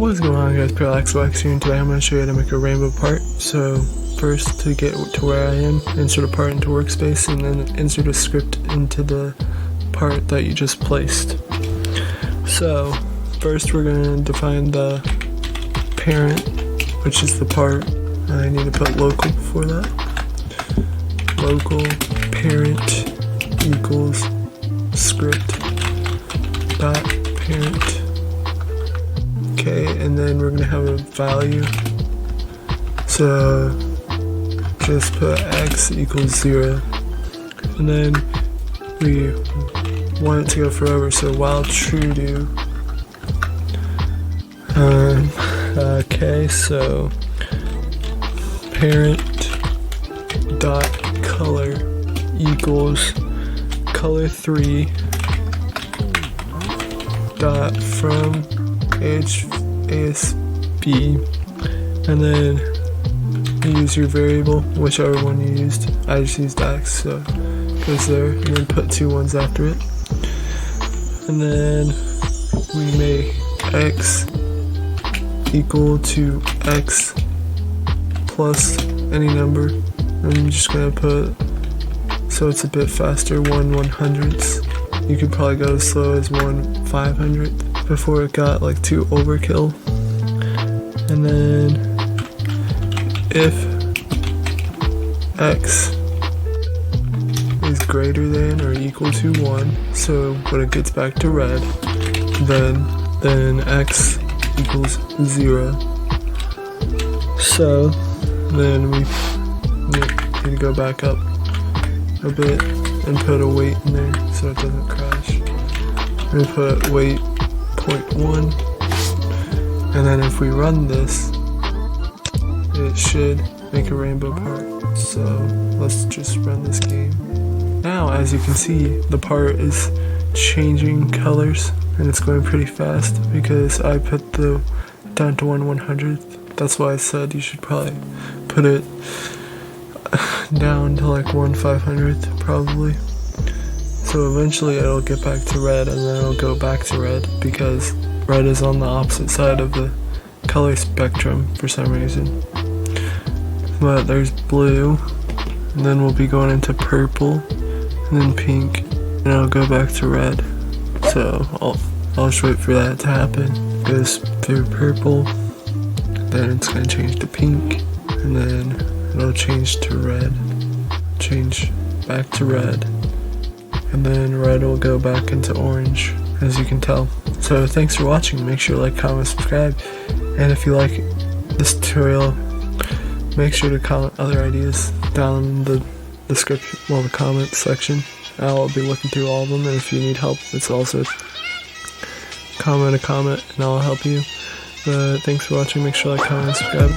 What's going on, guys? Parallaxox here, and today I'm going to show you how to make a rainbow part. So first, to get to where I am, insert a part into workspace and then insert a script into the part that you just placed. So first we're going to define the parent, which is the part. I need to put local for that. Local parent equals script dot parent. Okay, and then we're gonna have a value. So just put x equals 0, and then we want it to go forever. So while true to. Okay, so parent dot color equals color3 dot from ASB, and then you use your variable, whichever one you used. I just used x, so it goes there, and then put 2 ones after it, and then we make x equal to x plus any number. I'm just gonna put, so it's a bit faster, 1/100th. You could probably go as slow as 1/500th before it got like too overkill. And then if x is greater than or equal to 1, so when it gets back to red, then x equals 0. So then we need to go back up a bit and put a weight in there so it doesn't crash. We put weight 0.1, and then if we run this, it should make a rainbow part. So let's just run this game. Now, as you can see, the part is changing colors, and it's going pretty fast because I put the down to 1/100th. That's why I said you should probably put it down to like 1/500th probably. So eventually it'll get back to red, and then it'll go back to red because red is on the opposite side of the color spectrum for some reason. But there's blue, and then we'll be going into purple, and then pink, and it'll go back to red. So I'll just wait for that to happen. It goes through purple, then it's gonna change to pink, and then it'll change to red, change back to red, and then red will go back into orange, as you can tell. So thanks for watching. Make sure to like, comment, subscribe, and if you like this tutorial, make sure to comment other ideas down in the description, the comment section. I'll be looking through all of them, and if you need help, it's also comment and I'll help you. But thanks for watching. Make sure to like, comment, and subscribe.